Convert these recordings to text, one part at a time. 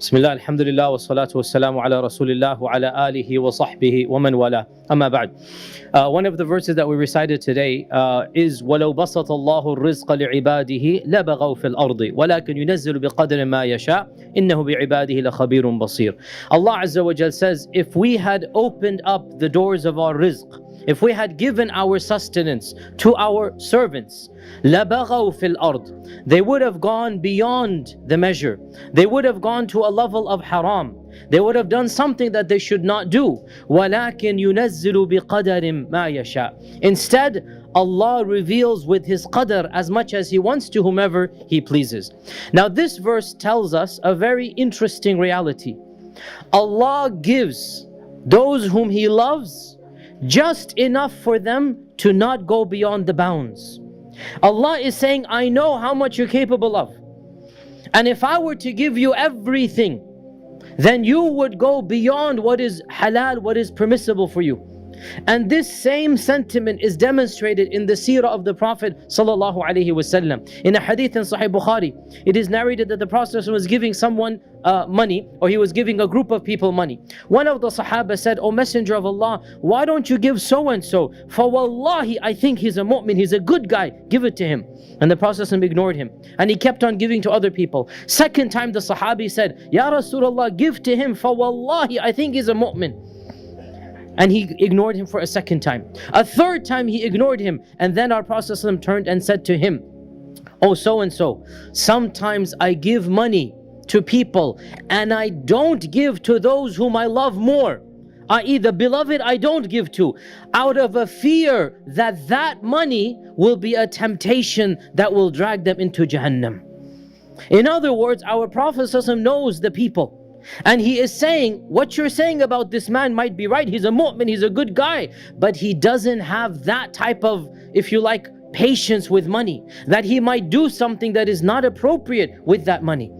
Bismillah, alhamdulillah, wa salatu wa salamu ala rasulillah wa ala alihi wa sahbihi wa man wala. Amma ba'd. One of the verses that we recited today is وَلَوْ بَسَطَ اللَّهُ الرِّزْقَ لِعِبَادِهِ لَبَغَوْا فِي الْأَرْضِ وَلَكِنْ يُنَزِّلُ بِقَدْرِ مَا يَشَاءُ إِنَّهُ بِعِبَادِهِ لَخَبِيرٌ بَصِيرٌ. Allah Azza wa Jal says, if we had opened up the doors of our rizq, if we had given our sustenance to our servants, لَبَغَوْا فِي الْأَرْضِ, they would have gone beyond the measure. They would have gone to a level of haram. They would have done something that they should not do. وَلَكِنْ يُنَزِّلُ بِقَدَرٍ مَا يَشَاءُ. Instead, Allah reveals with His qadr as much as He wants to whomever He pleases. Now this verse tells us a very interesting reality. Allah gives those whom He loves just enough for them to not go beyond the bounds. Allah is saying, I know how much you're capable of. And if I were to give you everything, then you would go beyond what is halal, what is permissible for you. And this same sentiment is demonstrated in the seerah of the Prophet sallallahu alaihi wasallam. In a hadith in Sahih Bukhari, it is narrated that the Prophet was giving someone money, or he was giving a group of people money. One of the Sahaba said, O Messenger of Allah, why don't you give so and so? For wallahi, I think he's a mu'min, he's a good guy, give it to him. And the Prophet ignored him, and he kept on giving to other people. Second time the Sahabi said, Ya Rasulullah, give to him, for wallahi, I think he's a mu'min. And he ignored him for a second time. A third time he ignored him, and then our Prophet turned and said to him, Oh so and so, sometimes I give money to people and I don't give to those whom I love more, i.e. the beloved I don't give to, out of a fear that that money will be a temptation that will drag them into Jahannam. In other words, our Prophet knows the people. And he is saying, what you're saying about this man might be right. He's a mu'min, he's a good guy. But he doesn't have that type of, if you like, patience with money. That he might do something that is not appropriate with that money.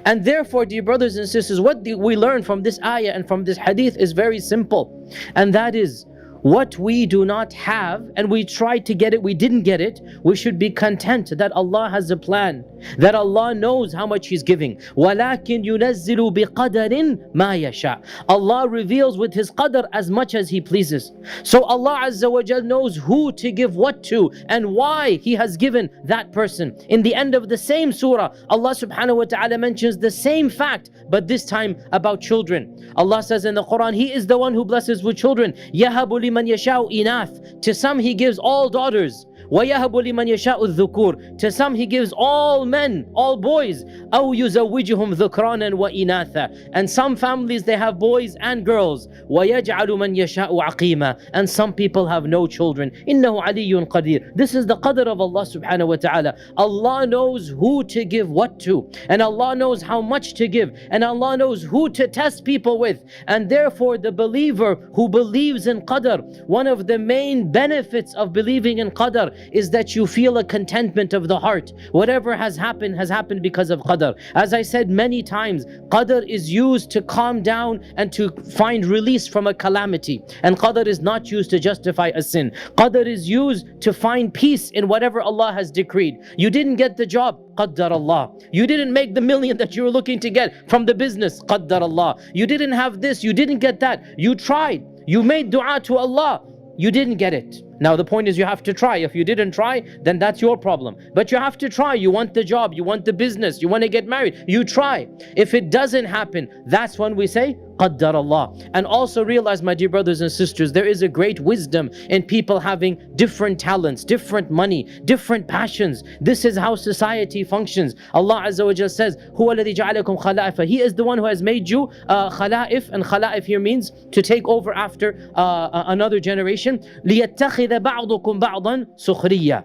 And therefore, dear brothers and sisters, what we learn from this ayah and from this hadith is very simple. And that is, what we do not have and we tried to get it, we didn't get it, we should be content that Allah has a plan, that Allah knows how much He's giving. وَلَكِنْ يُنَزِّلُ بِقَدَرٍ مَا يَشَاءُ. Allah reveals with His qadr as much as He pleases. So Allah Azza wa Jal knows who to give what to and why He has given that person. In the end of the same surah, Allah subhanahu wa ta'ala mentions the same fact, but this time about children. Allah says in the Quran, He is the one who blesses with children. يَهَبُ لِمَنْ يَشَاءُ إِنَاثٍ. To some He gives all daughters. وَيَهَبُ لِمَنْ يَشَاءُ الذُّكُورِ. To some He gives all men, all boys. أَوْ يُزَوِّجُهُمْ ذُكْرَانًا وَإِنَاثًا. And some families, they have boys and girls. وَيَجْعَلُ مَنْ يَشَاءُ عَقِيمًا. And some people have no children. إِنَّهُ عَلِيٌّ قَدِيرٌ. This is the qadr of Allah subhanahu wa ta'ala. Allah knows who to give what to. And Allah knows how much to give. And Allah knows who to test people with. And therefore the believer who believes in qadr, one of the main benefits of believing in qadr is that you feel a contentment of the heart. Whatever has happened because of qadr. As I said many times, qadr is used to calm down and to find release from a calamity. And qadr is not used to justify a sin. Qadr is used to find peace in whatever Allah has decreed. You didn't get the job, qaddar Allah. You didn't make the million that you were looking to get from the business, qaddar Allah. You didn't have this, you didn't get that. You tried, you made dua to Allah, you didn't get it. Now the point is you have to try. If you didn't try, then that's your problem. But you have to try. You want the job, you want the business, you want to get married, you try. If it doesn't happen, that's when we say qaddar Allah. And also realize, my dear brothers and sisters, there is a great wisdom in people having different talents, different money, different passions. This is how society functions. Allah Azza wa Jalla says, هُوَ الَّذِي جَعَلَكُمْ خَلَائِفَ. He is the one who has made you khala'if, and khala'if here means to take over after another generation. لِيَتَّخِذَ بَعْضُكُمْ بَعْضًا سُخْرِيًّا.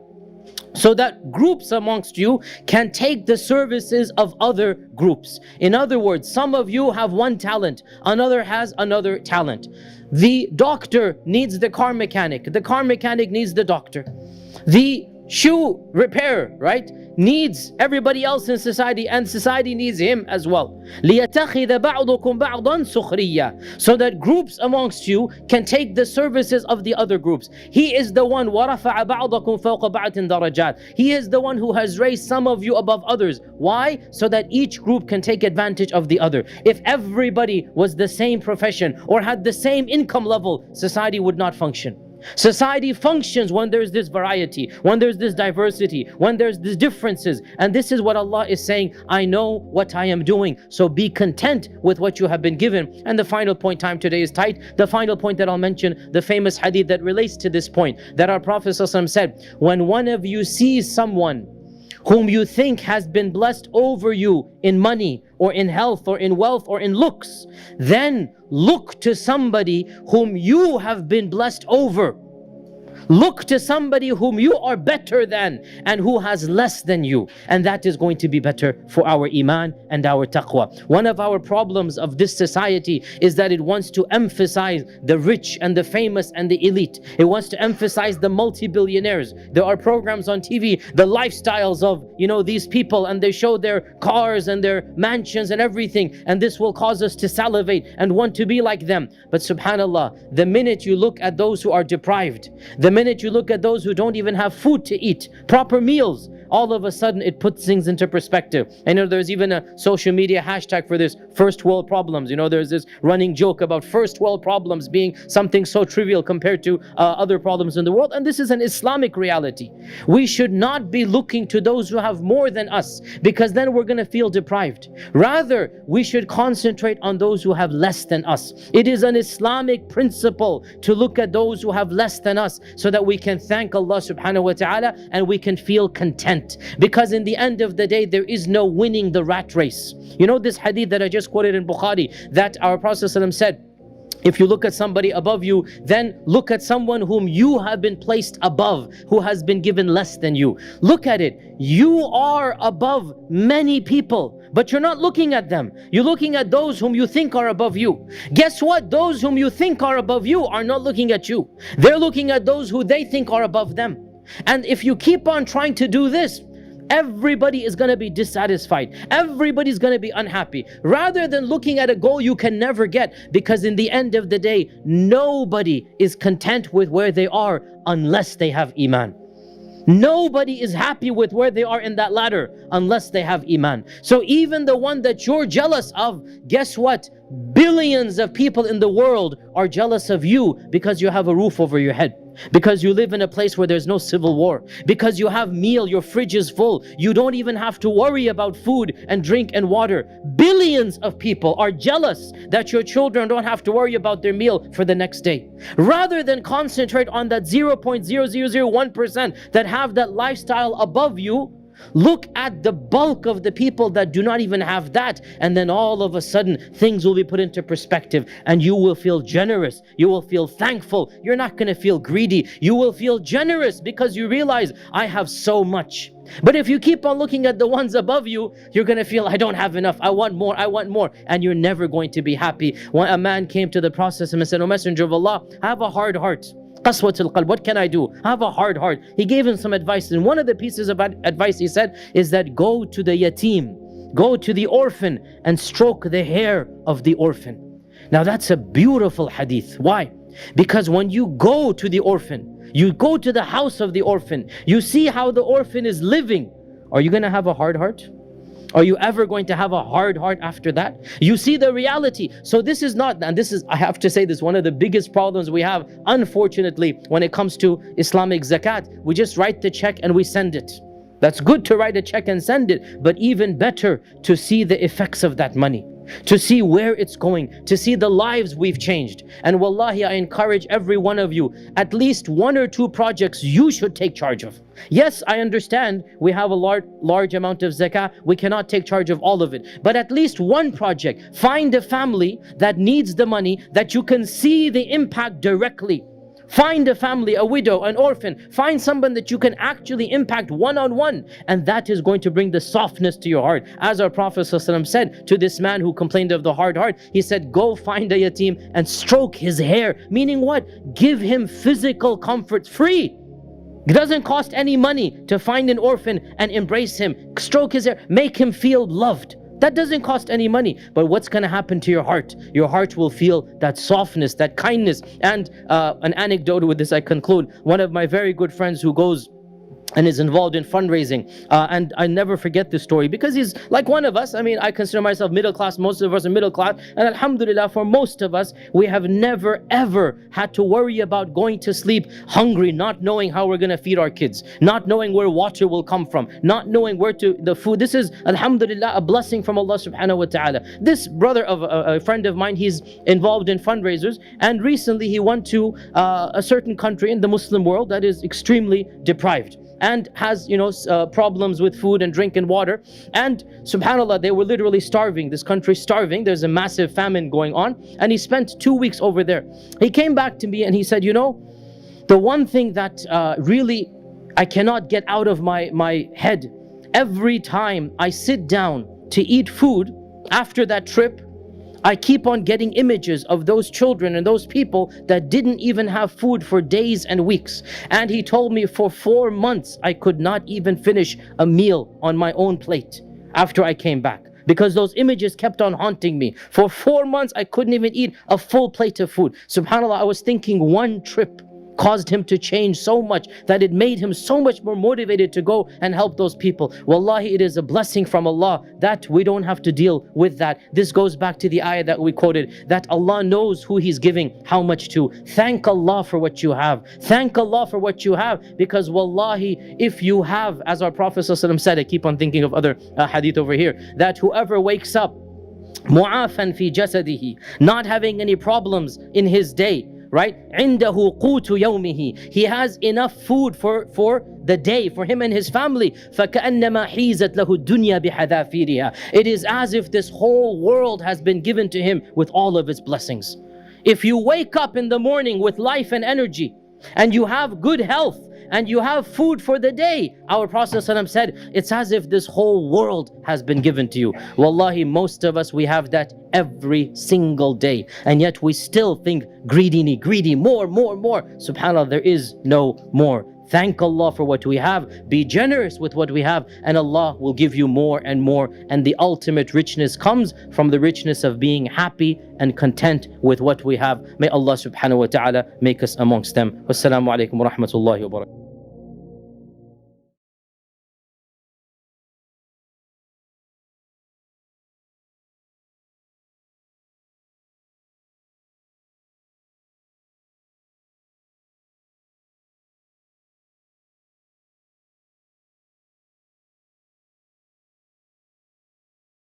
So that groups amongst you can take the services of other groups. In other words, some of you have one talent, another has another talent. The doctor needs the car mechanic needs the doctor. The shoe repairer, right, needs everybody else in society, and society needs him as well. لِيَتَّخِذَ بَعْضُكُمْ بَعْضًا سُخْرِيًّا, so that groups amongst you can take the services of the other groups. He is the one وَرَفَعَ بَعْضَكُمْ فَوْقَ بَعْضٍ دَرَجَاتٍ. He is the one who has raised some of you above others. Why? So that each group can take advantage of the other. If everybody was the same profession or had the same income level, society would not function. Society functions when there's this variety, when there's this diversity, when there's these differences. And this is what Allah is saying, I know what I am doing, so be content with what you have been given. And the final point, time today is tight, the final point that I'll mention, the famous hadith that relates to this point, that our Prophet ﷺ said, when one of you sees someone whom you think has been blessed over you in money or in health or in wealth or in looks, then look to somebody whom you have been blessed over. Look to somebody whom you are better than and who has less than you, and that is going to be better for our iman and our taqwa. One of our problems of this society is that it wants to emphasize the rich and the famous and the elite. It wants to emphasize the multi-billionaires. There are programs on TV, the lifestyles of these people, and they show their cars and their mansions and everything, and this will cause us to salivate and want to be like them. But subhanallah, the minute you look at those who are deprived, the minute you look at those who don't even have food to eat, proper meals, all of a sudden it puts things into perspective. I know there's even a social media hashtag for this, first world problems. There's this running joke about first world problems being something so trivial compared to other problems in the world. And this is an Islamic reality. We should not be looking to those who have more than us, because then we're going to feel deprived. Rather, we should concentrate on those who have less than us. It is an Islamic principle to look at those who have less than us, so that we can thank Allah subhanahu wa ta'ala and we can feel content. Because in the end of the day, there is no winning the rat race. This hadith that I just quoted in Bukhari, that our Prophet ﷺ said, if you look at somebody above you, then look at someone whom you have been placed above, who has been given less than you. Look at it. You are above many people, but you're not looking at them. You're looking at those whom you think are above you. Guess what? Those whom you think are above you are not looking at you. They're looking at those who they think are above them. And if you keep on trying to do this, everybody is going to be dissatisfied. Everybody's going to be unhappy. Rather than looking at a goal you can never get, because in the end of the day, nobody is content with where they are unless they have iman. Nobody is happy with where they are in that ladder unless they have iman. So even the one that you're jealous of, guess what? Billions of people in the world are jealous of you because you have a roof over your head, because you live in a place where there's no civil war, because you have meal, your fridge is full, you don't even have to worry about food and drink and water. Billions of people are jealous that your children don't have to worry about their meal for the next day. Rather than concentrate on that 0.0001% that have that lifestyle above you, look at the bulk of the people that do not even have that, and then all of a sudden things will be put into perspective, and you will feel generous, you will feel thankful. You're not going to feel greedy, you will feel generous because you realize, I have so much. But if you keep on looking at the ones above you, you're going to feel, I don't have enough, I want more, and you're never going to be happy. When a man came to the Prophet and said, O Messenger of Allah, I have a hard heart, Qaswatul qalb, what can I do? I have a hard heart. He gave him some advice, and one of the pieces of advice he said is that go to the yatim, go to the orphan and stroke the hair of the orphan. Now that's a beautiful hadith. Why? Because when you go to the orphan, you go to the house of the orphan, you see how the orphan is living, are you going to have a hard heart? Are you ever going to have a hard heart after that? You see the reality. So this is not, and this is, I have to say this, one of the biggest problems we have, unfortunately, when it comes to Islamic zakat. We just write the check and we send it. That's good to write a check and send it, but even better to see the effects of that money, to see where it's going, to see the lives we've changed. And wallahi, I encourage every one of you, at least 1 or 2 projects you should take charge of. Yes, I understand we have a large amount of zakah, we cannot take charge of all of it, but at least one project. Find a family that needs the money, that you can see the impact directly. Find a family, a widow, an orphan. Find someone that you can actually impact one-on-one, and that is going to bring the softness to your heart. As our Prophet ﷺ said to this man who complained of the hard heart, he said, go find a yatim and stroke his hair. Meaning what? Give him physical comfort, free. It doesn't cost any money to find an orphan and embrace him, stroke his hair, make him feel loved. That doesn't cost any money. But what's going to happen to your heart? Your heart will feel that softness, that kindness. And an anecdote with this I conclude. One of my very good friends who goes and is involved in fundraising, and I never forget this story because he's like one of us. I mean, I consider myself middle class, most of us are middle class, and alhamdulillah, for most of us, we have never ever had to worry about going to sleep hungry, not knowing how we're going to feed our kids, not knowing where water will come from, not knowing where to the food. This is alhamdulillah a blessing from Allah subhanahu wa ta'ala. This brother of a friend of mine, he's involved in fundraisers, and recently he went to a certain country in the Muslim world that is extremely deprived and has, problems with food and drink and water. And subhanallah, they were literally starving. This country starving. There's a massive famine going on. And he spent 2 weeks over there. He came back to me and he said, the one thing that really I cannot get out of my head, every time I sit down to eat food after that trip, I keep on getting images of those children and those people that didn't even have food for days and weeks. And he told me for 4 months I could not even finish a meal on my own plate after I came back, because those images kept on haunting me. For 4 months I couldn't even eat a full plate of food. SubhanAllah, I was thinking one trip caused him to change so much that it made him so much more motivated to go and help those people. Wallahi, it is a blessing from Allah that we don't have to deal with that. This goes back to the ayah that we quoted, that Allah knows who He's giving how much to. Thank Allah for what you have. Thank Allah for what you have, because wallahi, if you have, as our Prophet ﷺ said, I keep on thinking of other hadith over here, that whoever wakes up mu'afan fi jasadihi, not having any problems in his day, right? عِنْدَهُ قُوتُ يَوْمِهِ, he has enough food for the day, for him and his family. فَكَأَنَّمَا حِيزَتْ لَهُ الدُّنْيَا بِحَذَافِيرِهَا, it is as if this whole world has been given to him with all of its blessings. If you wake up in the morning with life and energy, and you have good health, and you have food for the day, our Prophet ﷺ said, it's as if this whole world has been given to you. Wallahi, most of us, we have that every single day, and yet we still think greedy, more. SubhanAllah, there is no more. Thank Allah for what we have. Be generous with what we have, and Allah will give you more and more. And the ultimate richness comes from the richness of being happy and content with what we have. May Allah subhanahu wa ta'ala make us amongst them. Wassalamu alaikum wa rahmatullahi wa barakatuh.